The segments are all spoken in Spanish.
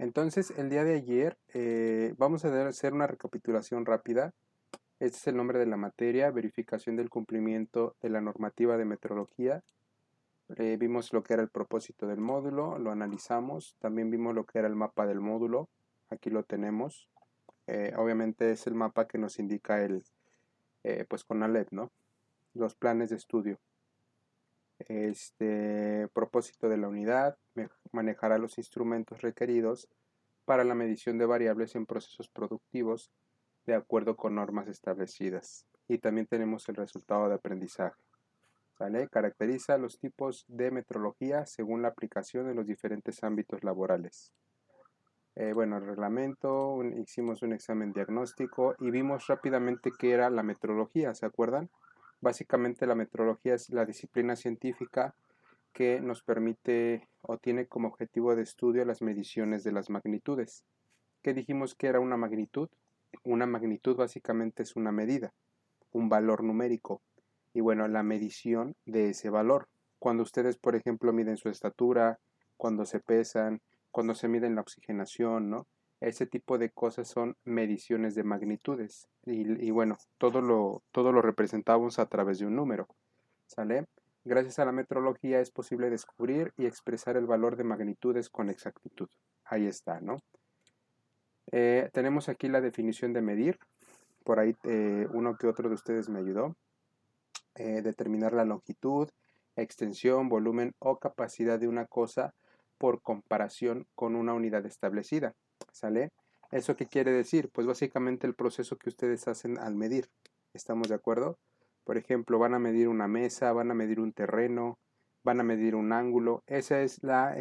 Entonces, el día de ayer vamos a hacer una recapitulación rápida. Este es el nombre de la materia, verificación del cumplimiento de la normativa de metrología. Vimos lo que era el propósito del módulo, lo analizamos. También vimos lo que era el mapa del módulo. Aquí lo tenemos. Obviamente es el mapa que nos indica pues con ALEP, ¿no? Los planes de estudio. Propósito de la unidad, manejará los instrumentos requeridos para la medición de variables en procesos productivos de acuerdo con normas establecidas. Y también tenemos el resultado de aprendizaje. ¿Vale? Caracteriza los tipos de metrología según la aplicación en los diferentes ámbitos laborales. Bueno, el reglamento, hicimos un examen diagnóstico y vimos rápidamente qué era la metrología, ¿se acuerdan? Básicamente la metrología es la disciplina científica que nos permite o tiene como objetivo de estudio las mediciones de las magnitudes. ¿Qué dijimos que era una magnitud? Una magnitud básicamente es una medida, un valor numérico. Y bueno, la medición de ese valor. Cuando ustedes, por ejemplo, miden su estatura, cuando se pesan, cuando se miden la oxigenación, ¿no? Ese tipo de cosas son mediciones de magnitudes. Y bueno, todo lo representamos a través de un número. ¿Sale? Gracias a la metrología es posible descubrir y expresar el valor de magnitudes con exactitud. Ahí está, ¿no? Tenemos aquí la definición de medir. Por ahí uno que otro de ustedes me ayudó. Determinar la longitud, extensión, volumen o capacidad de una cosa por comparación con una unidad establecida. ¿Sale? ¿Eso qué quiere decir? Pues básicamente el proceso que ustedes hacen al medir. ¿Estamos de acuerdo? Por ejemplo, van a medir una mesa, van a medir un terreno, van a medir un ángulo. Esa es la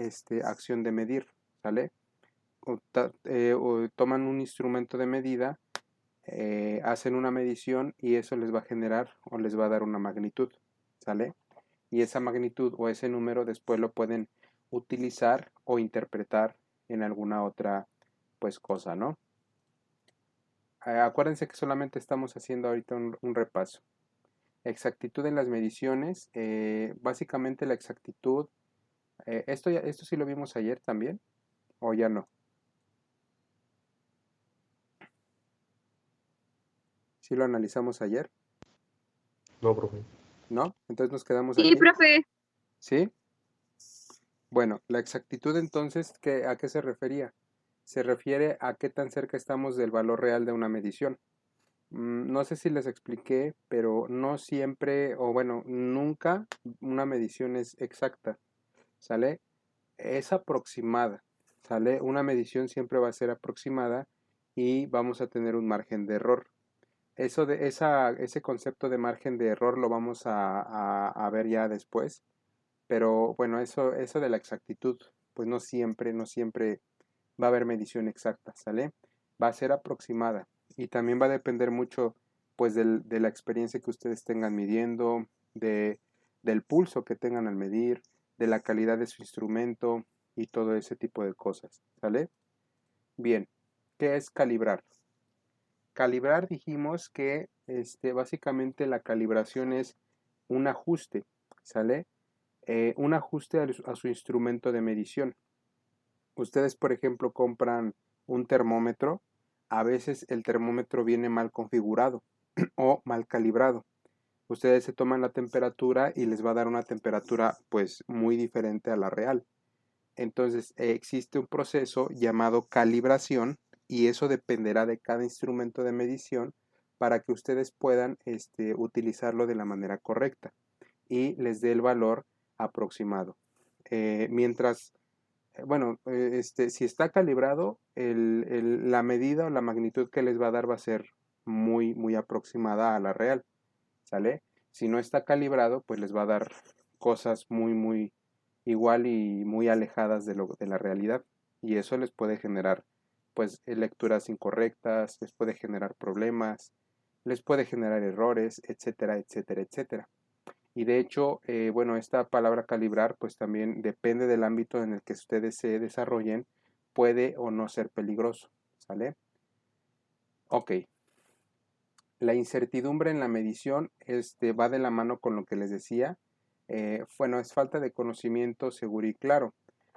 acción de medir. ¿Sale? O toman un instrumento de medida, hacen una medición y eso les va a generar o les va a dar una magnitud. ¿Sale? Y esa magnitud o ese número después lo pueden utilizar o interpretar en alguna otra pues cosa, ¿no? Acuérdense que solamente estamos haciendo ahorita un repaso. Exactitud en las mediciones, básicamente la exactitud, esto sí lo vimos ayer también, o ya no, sí lo analizamos ayer, No, profe. ¿no? Entonces nos quedamos Sí, aquí, profe. ¿sí? Bueno, la exactitud entonces, ¿a qué se refería? Se refiere a qué tan cerca estamos del valor real de una medición. No sé si les expliqué, pero no siempre, o bueno, nunca una medición es exacta, ¿sale? Es aproximada, ¿sale? Una medición siempre va a ser aproximada y vamos a tener un margen de error. Ese concepto de margen de error lo vamos a ver ya después, pero bueno, eso de la exactitud, pues no siempre va a haber medición exacta, ¿sale? Va a ser aproximada y también va a depender mucho pues de la experiencia que ustedes tengan midiendo, del pulso que tengan al medir, de la calidad de su instrumento y todo ese tipo de cosas, ¿sale? Bien, ¿qué es calibrar? Calibrar dijimos que básicamente la calibración es un ajuste, ¿sale? Un ajuste a su instrumento de medición. Ustedes, por ejemplo, compran un termómetro, a veces el termómetro viene mal configurado o mal calibrado. Ustedes se toman la temperatura y les va a dar una temperatura pues muy diferente a la real. Entonces existe un proceso llamado calibración y eso dependerá de cada instrumento de medición para que ustedes puedan utilizarlo de la manera correcta y les dé el valor aproximado. Mientras bueno, si está calibrado, la medida o la magnitud que les va a dar va a ser muy aproximada a la real, ¿sale? Si no está calibrado, pues les va a dar cosas muy igual y muy alejadas de la realidad. Y eso les puede generar, pues, lecturas incorrectas, les puede generar problemas, les puede generar errores, etcétera, etcétera, etcétera. Y de hecho, bueno, esta palabra calibrar, pues también depende del ámbito en el que ustedes se desarrollen, puede o no ser peligroso, ¿sale? Ok, la incertidumbre en la medición va de la mano con lo que les decía. Bueno, es falta de conocimiento seguro y claro.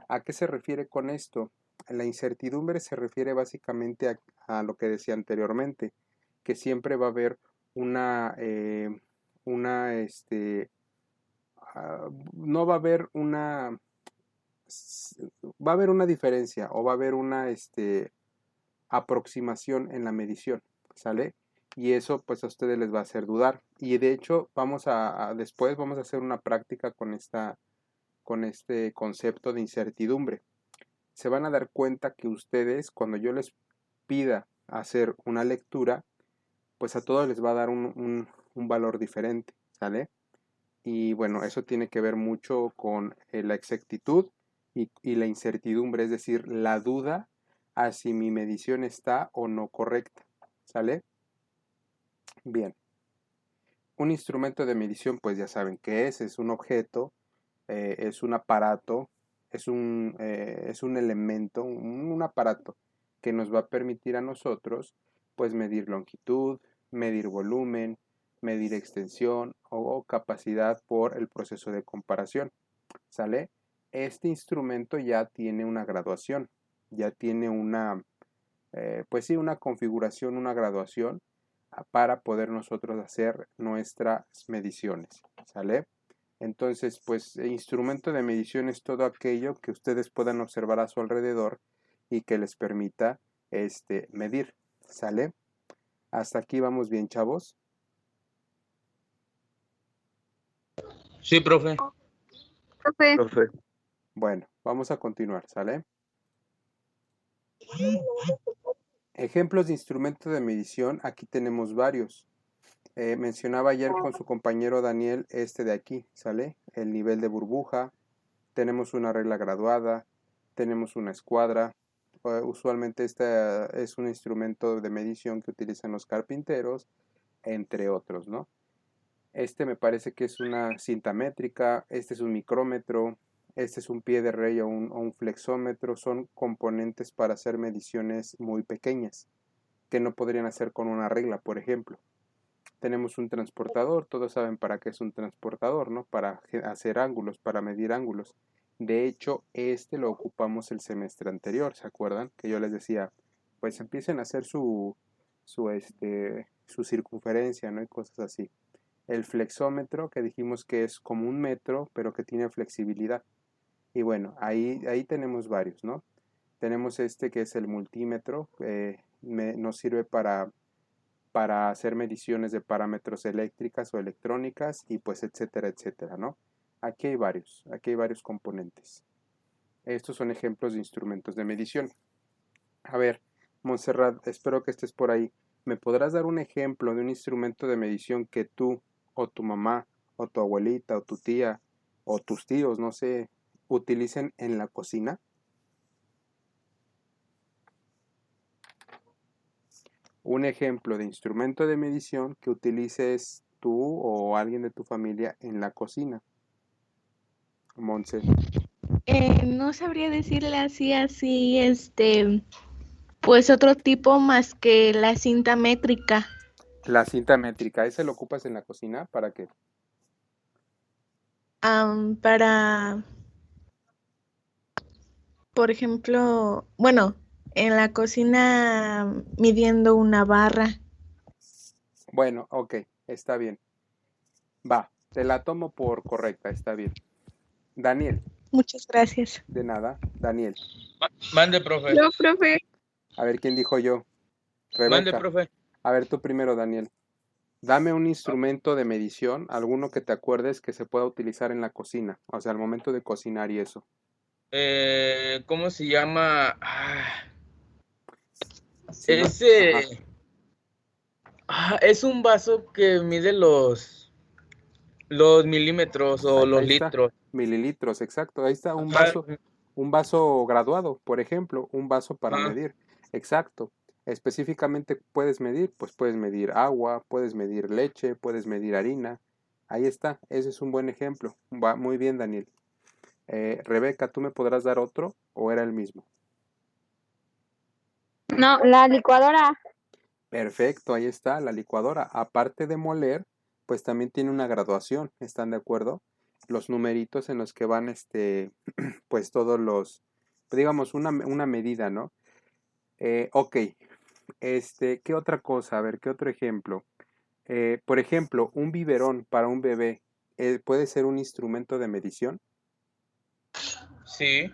¿A qué se refiere con esto? La incertidumbre se refiere básicamente a lo que decía anteriormente, que siempre va a haber una, no va a haber va a haber una diferencia o va a haber una, aproximación en la medición, ¿sale? Y eso pues a ustedes les va a hacer dudar. Y de hecho después vamos a hacer una práctica con este concepto de incertidumbre. Se van a dar cuenta que ustedes, cuando yo les pida hacer una lectura, pues a todos les va a dar un valor diferente, ¿sale? Y bueno, eso tiene que ver mucho con la exactitud y la incertidumbre, es decir, la duda a si mi medición está o no correcta, ¿sale? Bien, un instrumento de medición, pues ya saben qué es un objeto, es un aparato, es un elemento, un aparato que nos va a permitir a nosotros, pues medir longitud, medir volumen, medir extensión o capacidad por el proceso de comparación, ¿sale? Este instrumento ya tiene una graduación, ya tiene pues sí, una configuración, una graduación para poder nosotros hacer nuestras mediciones, ¿sale? Entonces, pues, instrumento de medición es todo aquello que ustedes puedan observar a su alrededor y que les permita, medir, ¿sale? Hasta aquí vamos bien, chavos. Sí, profe. Profe. Profe. Bueno, vamos a continuar, ¿sale? Ejemplos de instrumento de medición, aquí tenemos varios. Mencionaba ayer con su compañero Daniel este de aquí, ¿sale? El nivel de burbuja, tenemos una regla graduada, tenemos una escuadra. Usualmente este es un instrumento de medición que utilizan los carpinteros, entre otros, ¿no? Este me parece que es una cinta métrica, este es un micrómetro, este es un pie de rey o un flexómetro, son componentes para hacer mediciones muy pequeñas, que no podrían hacer con una regla, por ejemplo. Tenemos un transportador, todos saben para qué es un transportador, ¿no? Para hacer ángulos, para medir ángulos. De hecho, este lo ocupamos el semestre anterior, ¿se acuerdan? Que yo les decía, pues empiecen a hacer su circunferencia, ¿no? Y cosas así. El flexómetro, que dijimos que es como un metro, pero que tiene flexibilidad. Y bueno, ahí tenemos varios, ¿no? Tenemos este que es el multímetro, nos sirve para hacer mediciones de parámetros eléctricas o electrónicas y pues etcétera, etcétera, ¿no? Aquí hay varios componentes. Estos son ejemplos de instrumentos de medición. A ver, Montserrat, espero que estés por ahí. ¿Me podrás dar un ejemplo de un instrumento de medición que tú o tu mamá o tu abuelita o tu tía o tus tíos, no sé, utilicen en la cocina? Un ejemplo de instrumento de medición que utilices tú o alguien de tu familia en la cocina. Montse. No sabría decirle así, pues otro tipo más que la cinta métrica. La cinta métrica, ¿ese lo ocupas en la cocina? ¿Para qué? Para, por ejemplo, bueno, en la cocina midiendo una barra. Bueno, ok, está bien. Va, te la tomo por correcta, está bien. Daniel, Muchas gracias. de nada. Daniel. Mande, profe. Yo, profe. A ver quién dijo yo. Mande, Rebeca. profe. A ver tú primero, Daniel. Dame un instrumento de medición, alguno que te acuerdes que se pueda utilizar en la cocina, o sea, al momento de cocinar y eso. ¿Cómo se llama? Si no, ajá. Es un vaso que mide los milímetros o los Ahí está, litros. mililitros, exacto. Ahí está Ajá, un vaso graduado, por ejemplo, un vaso para ajá. medir. Exacto. Específicamente puedes medir, pues puedes medir agua, puedes medir leche, puedes medir harina. Ahí está, ese es un buen ejemplo. Va muy bien, Daniel. Rebeca, ¿tú me podrás dar otro o era el mismo? No, la licuadora. Perfecto, ahí está, la licuadora. Aparte de moler, pues también tiene una graduación, ¿están de acuerdo? Los numeritos en los que van, pues digamos, una medida, ¿no? Ok, ¿qué otra cosa? A ver, ¿qué otro ejemplo? Por ejemplo, un biberón para un bebé, ¿puede ser un instrumento de medición? Sí,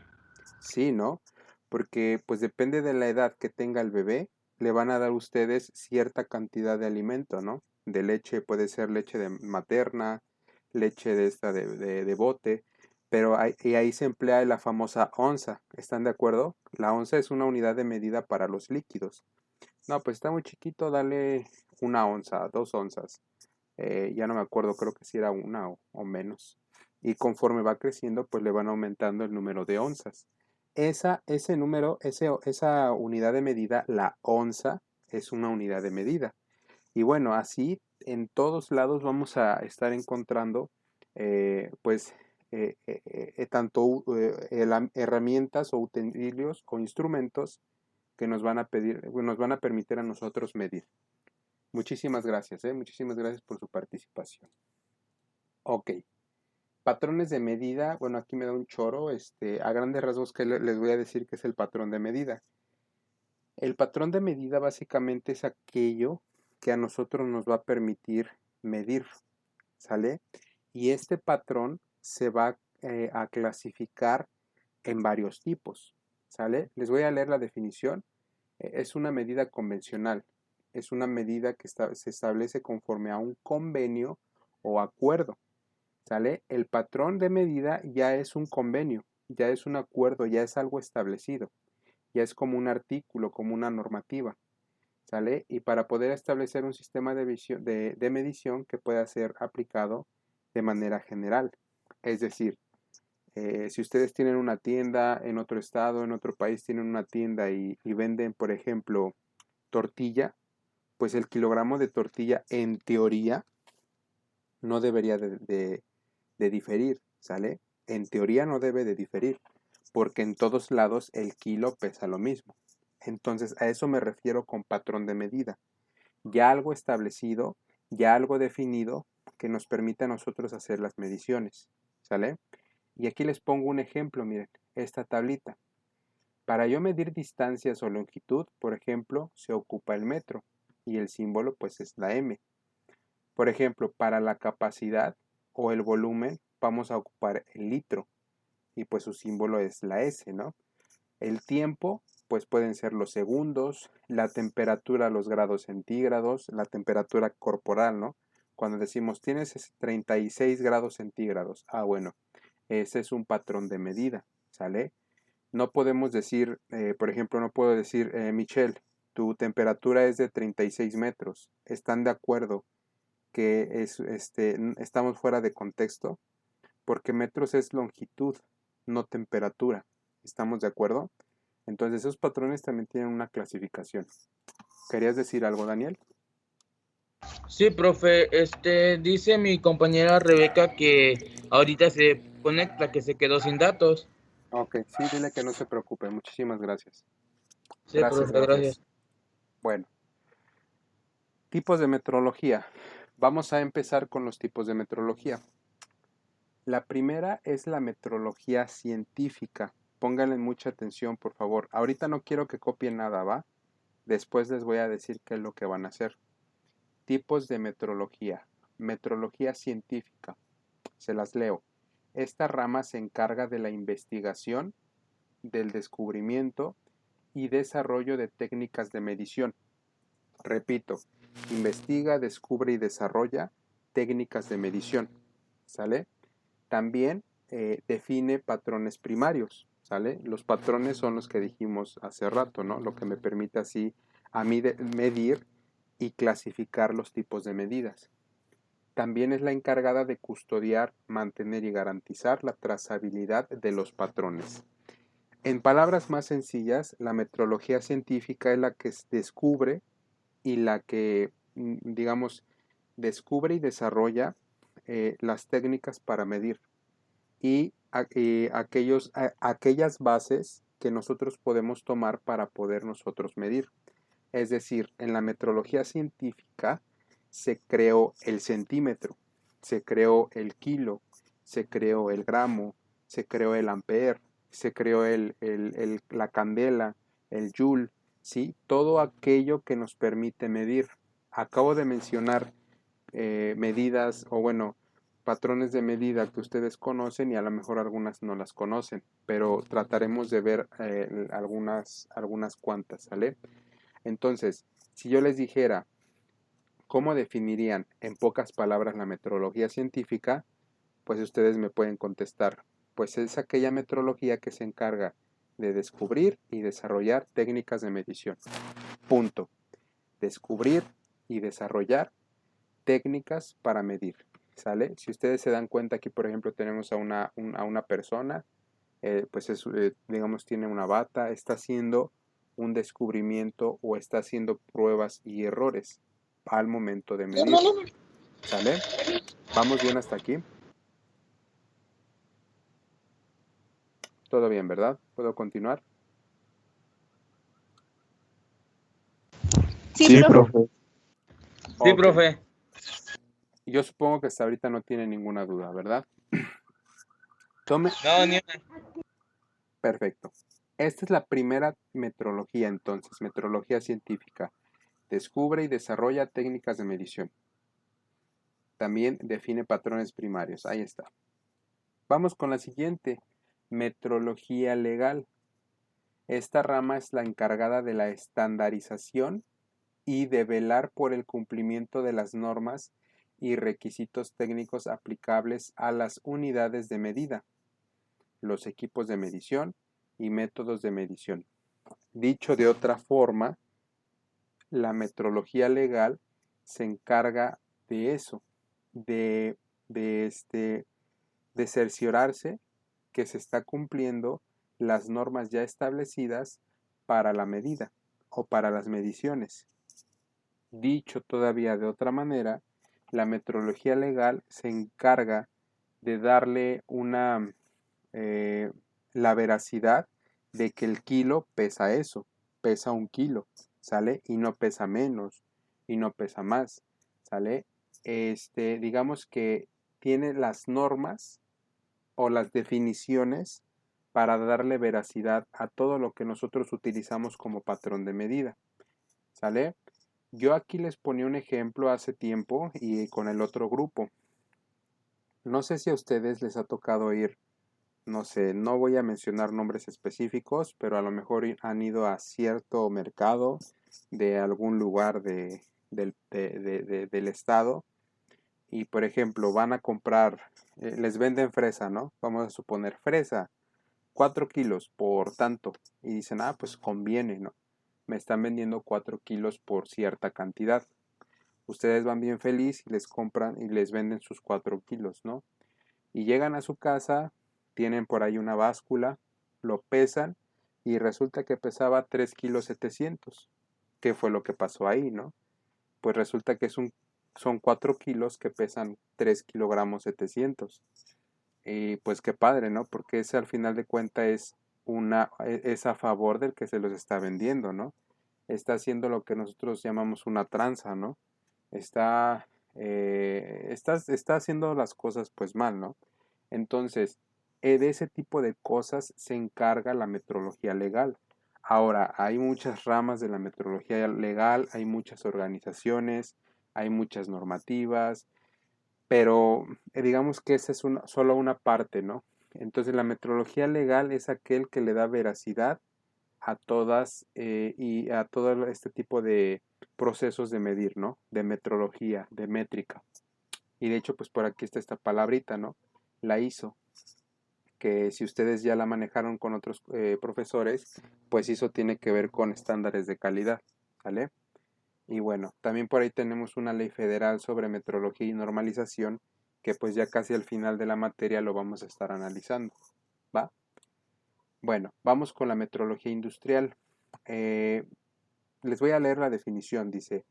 Sí, ¿no? Porque pues depende de la edad que tenga el bebé, le van a dar ustedes cierta cantidad de alimento, ¿no? De leche, puede ser leche materna, leche de esta de bote, pero y ahí se emplea la famosa onza, ¿están de acuerdo? La onza es una unidad de medida para los líquidos. No, pues está muy chiquito, dale una onza, 2 onzas. Ya no me acuerdo, creo que si era una o menos. Y conforme va creciendo, pues le van aumentando el número de onzas. Ese número, esa unidad de medida, la onza, es una unidad de medida. Y bueno, así en todos lados vamos a estar encontrando, pues, tanto herramientas o utensilios o instrumentos que nos van a permitir a nosotros medir. Muchísimas gracias, muchísimas gracias por su participación. Ok, patrones de medida, bueno, aquí me da un choro, a grandes rasgos que les voy a decir que es el patrón de medida. El patrón de medida básicamente es aquello que a nosotros nos va a permitir medir, ¿sale? Y este patrón se va a clasificar en varios tipos, ¿sale? Les voy a leer la definición. Es una medida convencional, es una medida que se establece conforme a un convenio o acuerdo, ¿sale? El patrón de medida ya es un convenio, ya es un acuerdo, ya es algo establecido, ya es como un artículo, como una normativa, ¿sale? Y para poder establecer un sistema de medición que pueda ser aplicado de manera general, es decir, si ustedes tienen una tienda en otro estado, en otro país, tienen una tienda y venden, por ejemplo, tortilla, pues el kilogramo de tortilla en teoría no debería de diferir, ¿sale? En teoría no debe de diferir, porque en todos lados el kilo pesa lo mismo. Entonces a eso me refiero con patrón de medida. Ya algo establecido, ya algo definido que nos permita a nosotros hacer las mediciones, ¿sale? Y aquí les pongo un ejemplo, miren, esta tablita. Para yo medir distancias o longitud, por ejemplo, se ocupa el metro y el símbolo pues es la M. Por ejemplo, para la capacidad o el volumen vamos a ocupar el litro y pues su símbolo es la S, ¿no? El tiempo pues pueden ser los segundos, la temperatura, los grados centígrados, la temperatura corporal, ¿no? Cuando decimos tienes 36 grados centígrados, bueno, ese es un patrón de medida, ¿sale? No podemos decir, por ejemplo, no puedo decir, Michelle, tu temperatura es de 36 metros. ¿Están de acuerdo que estamos fuera de contexto? Porque metros es longitud, no temperatura. ¿Estamos de acuerdo? Entonces esos patrones también tienen una clasificación. ¿Querías decir algo, Daniel? sí, profe. Dice mi compañera Rebeca que ahorita se conecta, que se quedó sin datos. Ok, sí, dile que no se preocupe. Muchísimas gracias. Sí, Gracias, profe, gracias. gracias. Bueno, tipos de metrología. Vamos a empezar con los tipos de metrología. La primera es la metrología científica. Pónganle mucha atención, por favor. Ahorita no quiero que copien nada, ¿va? Después les voy a decir qué es lo que van a hacer. Tipos de metrología. Metrología científica. Se las leo. Esta rama se encarga de la investigación, del descubrimiento y desarrollo de técnicas de medición. Repito, investiga, descubre y desarrolla técnicas de medición. ¿Sale? También define patrones primarios, ¿sale? Los patrones son los que dijimos hace rato, ¿no? Lo que me permite así a mí medir y clasificar los tipos de medidas. También es la encargada de custodiar, mantener y garantizar la trazabilidad de los patrones. En palabras más sencillas, la metrología científica es la que descubre y la que, digamos, descubre y desarrolla las técnicas para medir y aquellas bases que nosotros podemos tomar para poder nosotros medir. Es decir, en la metrología científica se creó el centímetro, se creó el kilo, se creó el gramo, se creó el ampere, se creó la candela, el joule, ¿sí? Todo aquello que nos permite medir. Acabo de mencionar medidas o bueno, patrones de medida que ustedes conocen y a lo mejor algunas no las conocen, pero trataremos de ver algunas cuantas, ¿sale? Entonces, si yo les dijera, ¿cómo definirían en pocas palabras la metrología científica? Pues ustedes me pueden contestar, pues es aquella metrología que se encarga de descubrir y desarrollar técnicas de medición. Punto. Descubrir y desarrollar técnicas para medir. ¿Sale? Si ustedes se dan cuenta, aquí por ejemplo tenemos a una persona, pues digamos tiene una bata, está haciendo un descubrimiento o está haciendo pruebas y errores al momento de medir. ¿Sale? ¿Vamos bien hasta aquí? Todo bien, ¿verdad? ¿Puedo continuar? Sí, profe. Sí, Ok. profe. Yo supongo que hasta ahorita no tiene ninguna duda, ¿verdad? Tome. No, ni una. Perfecto. Esta es la primera metrología entonces, metrología científica. Descubre y desarrolla técnicas de medición. También define patrones primarios. Ahí está. Vamos con la siguiente, metrología legal. Esta rama es la encargada de la estandarización y de velar por el cumplimiento de las normas y requisitos técnicos aplicables a las unidades de medida, los equipos de medición y métodos de medición. Dicho de otra forma, la metrología legal se encarga de eso, de cerciorarse que se está cumpliendo las normas ya establecidas para la medida o para las mediciones. Dicho todavía de otra manera, la metrología legal se encarga de darle la veracidad de que el kilo pesa eso, pesa 1 kilo, ¿sale? Y no pesa menos, y no pesa más, ¿sale? Digamos que tiene las normas o las definiciones para darle veracidad a todo lo que nosotros utilizamos como patrón de medida, ¿sale? Yo aquí les ponía un ejemplo hace tiempo y con el otro grupo. No sé si a ustedes les ha tocado ir, no sé, no voy a mencionar nombres específicos, pero a lo mejor han ido a cierto mercado de algún lugar del estado y, por ejemplo, van a comprar, les venden fresa, ¿no? Vamos a suponer fresa, 4 kilos por tanto. Y dicen, pues conviene, ¿no? Me están vendiendo 4 kilos por cierta cantidad. Ustedes van bien feliz y les compran y les venden sus 4 kilos, ¿no? Y llegan a su casa, tienen por ahí una báscula, lo pesan y resulta que pesaba 3 kilos 700. ¿Qué fue lo que pasó ahí, no? Pues resulta que son 4 kilos que pesan 3 kilogramos 700. Y pues qué padre, ¿no? Porque ese al final de cuentas es a favor del que se los está vendiendo, ¿no? Está haciendo lo que nosotros llamamos una tranza, ¿no? Está haciendo las cosas pues mal, ¿no? Entonces, de ese tipo de cosas se encarga la metrología legal. Ahora, hay muchas ramas de la metrología legal, hay muchas organizaciones, hay muchas normativas, pero digamos que esa es solo una parte, ¿no? Entonces, la metrología legal es aquel que le da veracidad a todas y a todo este tipo de procesos de medir, ¿no? De metrología, de métrica. Y de hecho, pues por aquí está esta palabrita, ¿no? La ISO, que si ustedes ya la manejaron con otros profesores, pues ISO tiene que ver con estándares de calidad, ¿vale? Y bueno, también por ahí tenemos una ley federal sobre metrología y normalización, que pues ya casi al final de la materia lo vamos a estar analizando, ¿va? Bueno, vamos con la metrología industrial. Les voy a leer la definición, dice,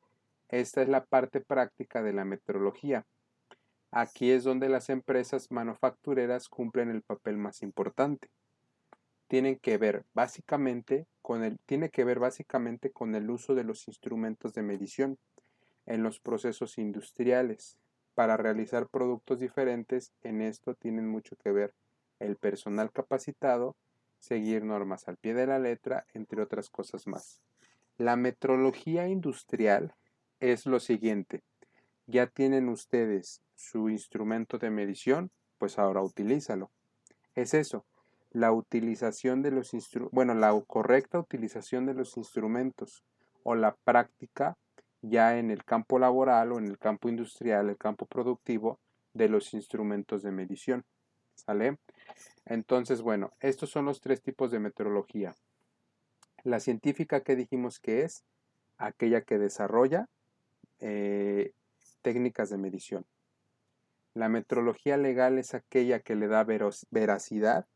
esta es la parte práctica de la metrología. Aquí es donde las empresas manufactureras cumplen el papel más importante. Tiene que ver básicamente con el uso de los instrumentos de medición en los procesos industriales. Para realizar productos diferentes, en esto tienen mucho que ver el personal capacitado seguir normas al pie de la letra, entre otras cosas más. La metrología industrial es lo siguiente. Ya tienen ustedes su instrumento de medición, pues ahora utilízalo. Es eso, la utilización de los la correcta utilización de los instrumentos o la práctica ya en el campo laboral o en el campo industrial, el campo productivo de los instrumentos de medición. ¿Sale? Entonces, bueno, estos son los tres tipos de metrología. La científica que dijimos que es aquella que desarrolla técnicas de medición. La metrología legal es aquella que le da veracidad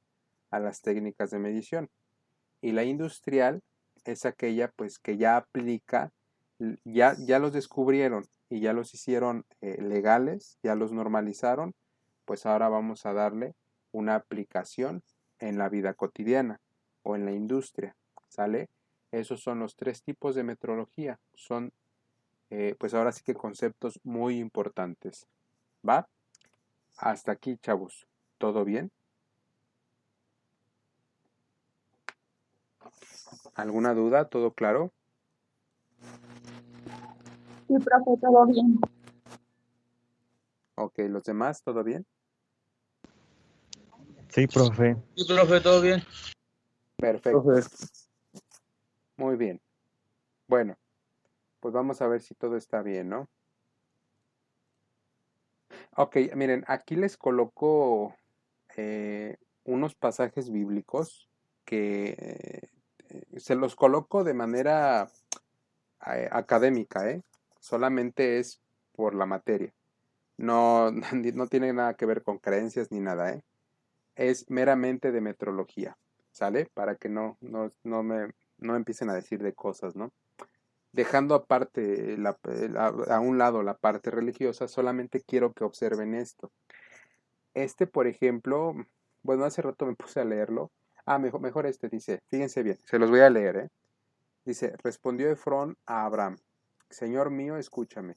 a las técnicas de medición. Y la industrial es aquella pues que ya aplica, ya los descubrieron y ya los hicieron legales, ya los normalizaron, pues ahora vamos a darle una aplicación en la vida cotidiana o en la industria, ¿sale? Esos son los tres tipos de metrología, son pues ahora sí que conceptos muy importantes, ¿va? Hasta aquí, chavos, ¿todo bien? ¿Alguna duda? ¿Todo claro? Sí, profe, todo bien. Ok, ¿los demás? ¿Todo bien? Sí, profe. Sí, profe, todo bien. Perfecto. Profe. Muy bien. Bueno, pues vamos a ver si todo está bien, ¿no? Ok, miren, aquí les coloco unos pasajes bíblicos que se los coloco de manera académica, ¿eh? Solamente es por la materia. No, no tiene nada que ver con creencias ni nada, ¿eh? Es meramente de metrología, ¿sale? Para que no empiecen a decir de cosas, ¿no? Dejando aparte a un lado la parte religiosa, solamente quiero que observen esto. Por ejemplo, bueno, hace rato me puse a leerlo. Mejor dice, fíjense bien, se los voy a leer, ¿eh? Dice, respondió Efrón a Abraham, Señor mío, escúchame,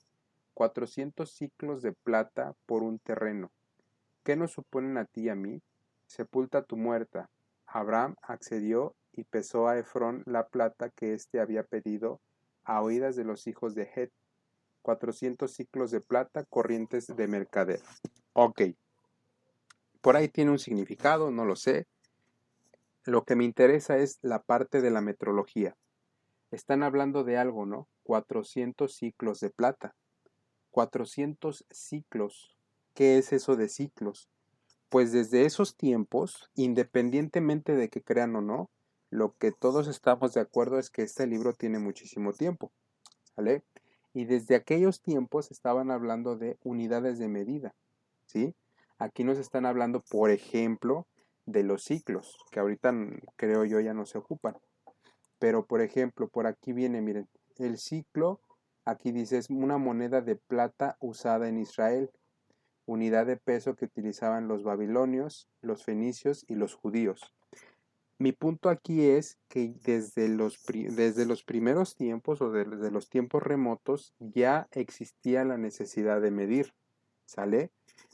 400 ciclos de plata por un terreno. ¿Qué nos suponen a ti y a mí? Sepulta tu muerta. Abraham accedió y pesó a Efrón la plata que éste había pedido a oídas de los hijos de Het, 400 ciclos de plata corrientes de mercader. Ok, por ahí tiene un significado, no lo sé. Lo que me interesa es la parte de la metrología. Están hablando de algo, ¿no? 400 ciclos de plata. 400 ciclos. ¿Qué es eso de ciclos? Pues desde esos tiempos, independientemente de que crean o no, lo que todos estamos de acuerdo es que este libro tiene muchísimo tiempo, ¿vale? Y desde aquellos tiempos estaban hablando de unidades de medida, ¿sí? Aquí nos están hablando, por ejemplo, de los ciclos, que ahorita creo yo ya no se ocupan. Pero, por ejemplo, por aquí viene, miren, el ciclo, aquí dice, es una moneda de plata usada en Israel, unidad de peso que utilizaban los babilonios, los fenicios y los judíos. Mi punto aquí es que desde los primeros tiempos o desde los tiempos remotos ya existía la necesidad de medir, ¿sale?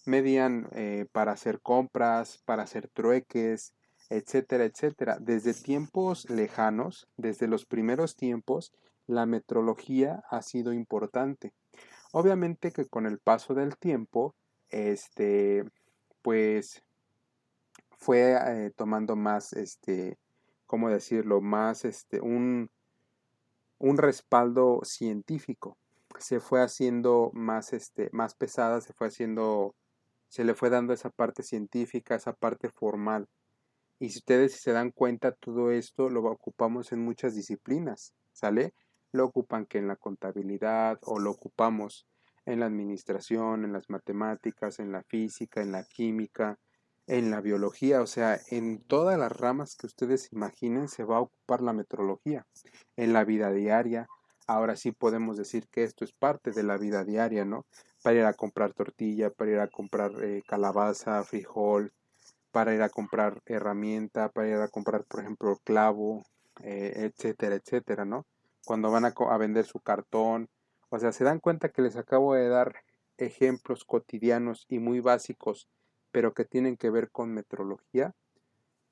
Medían para hacer compras, para hacer trueques, etcétera, etcétera. Desde tiempos lejanos, desde los primeros tiempos, la metrología ha sido importante. Obviamente que con el paso del tiempo, pues fue tomando más, ¿cómo decirlo? Más, un respaldo científico. Se fue haciendo más, más pesada, se le fue dando esa parte científica, esa parte formal. Y si ustedes se dan cuenta, todo esto lo ocupamos en muchas disciplinas, ¿sale? Lo ocupan que en la contabilidad o lo ocupamos en la administración, en las matemáticas, en la física, en la química, en la biología, o sea, en todas las ramas que ustedes imaginen se va a ocupar la metrología. En la vida diaria, ahora sí podemos decir que esto es parte de la vida diaria, ¿no? Para ir a comprar tortilla, para ir a comprar calabaza, frijol, para ir a comprar herramienta, para ir a comprar, por ejemplo, clavo, etcétera, etcétera, ¿no? Cuando van a vender su cartón, o sea, se dan cuenta que les acabo de dar ejemplos cotidianos y muy básicos, pero que tienen que ver con metrología.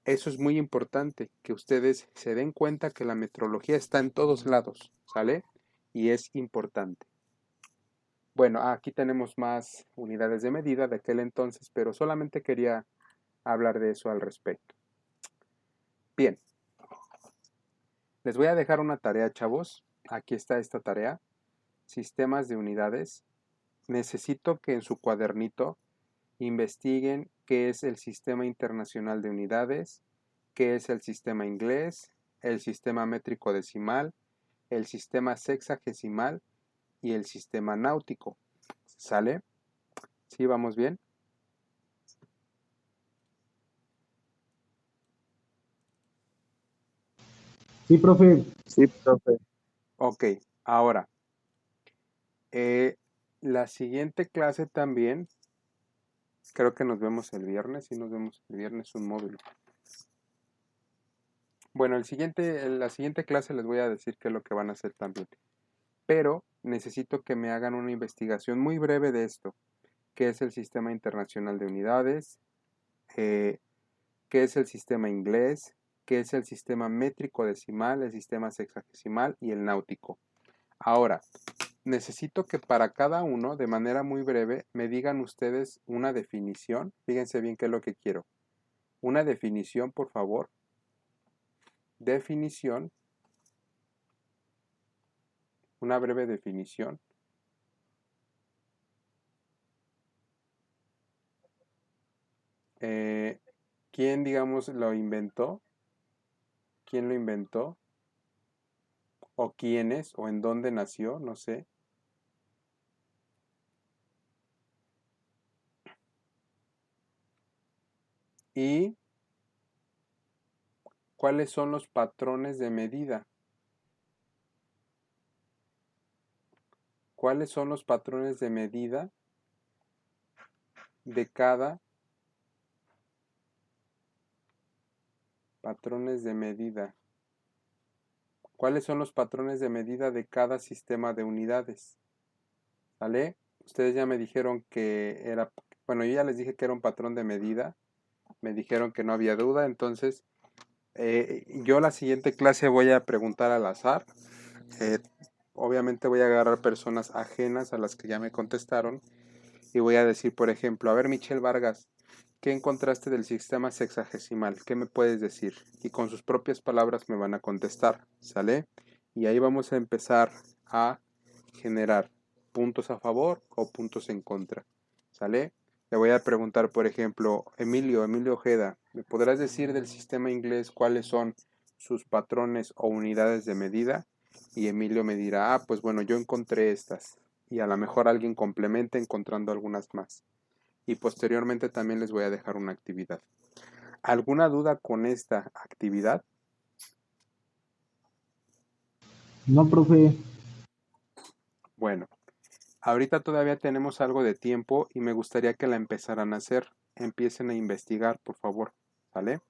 Eso es muy importante, que ustedes se den cuenta que la metrología está en todos lados, ¿sale? Y es importante. Bueno, aquí tenemos más unidades de medida de aquel entonces, pero solamente quería hablar de eso al respecto. Bien, les voy a dejar una tarea, chavos. Aquí está esta tarea. Sistemas de unidades. Necesito que en su cuadernito investiguen qué es el Sistema Internacional de Unidades, qué es el sistema inglés, el sistema métrico decimal, el sistema sexagesimal y el sistema náutico. ¿Sale? ¿Sí vamos bien? Sí, profe. Sí, profe. Ok, ahora, la siguiente clase también, creo que nos vemos el viernes, sí nos vemos el viernes un módulo. Bueno, la siguiente clase les voy a decir qué es lo que van a hacer también. Pero necesito que me hagan una investigación muy breve de esto. ¿Qué es el Sistema Internacional de Unidades? ¿Qué es el sistema inglés? ¿Qué es el sistema métrico decimal, el sistema sexagesimal y el náutico? Ahora, necesito que para cada uno, de manera muy breve, me digan ustedes una definición. Fíjense bien qué es lo que quiero. Una definición, por favor. Definición. Una breve definición. ¿Quién, digamos, lo inventó? ¿Quién lo inventó? ¿O quiénes? ¿O en dónde nació? No sé. ¿Y cuáles son los patrones de medida? ¿Cuáles son los patrones de medida de cada patrones de medida? ¿Cuáles son los patrones de medida de cada sistema de unidades? ¿Vale? Ustedes ya me dijeron que era, bueno, yo ya les dije que era un patrón de medida. Me dijeron que no había duda, entonces yo la siguiente clase voy a preguntar al azar. Obviamente voy a agarrar personas ajenas a las que ya me contestaron y voy a decir, por ejemplo, a ver, Michelle Vargas, ¿qué encontraste del sistema sexagesimal? ¿Qué me puedes decir? Y con sus propias palabras me van a contestar, ¿sale? Y ahí vamos a empezar a generar puntos a favor o puntos en contra, ¿sale? Le voy a preguntar, por ejemplo, Emilio Ojeda, ¿me podrás decir del sistema inglés cuáles son sus patrones o unidades de medida? Y Emilio me dirá, ah, pues bueno, yo encontré estas. Y a lo mejor alguien complementa encontrando algunas más. Y posteriormente también les voy a dejar una actividad. ¿Alguna duda con esta actividad? No, profe. Bueno, ahorita todavía tenemos algo de tiempo y me gustaría que la empezaran a hacer. Empiecen a investigar, por favor, ¿vale?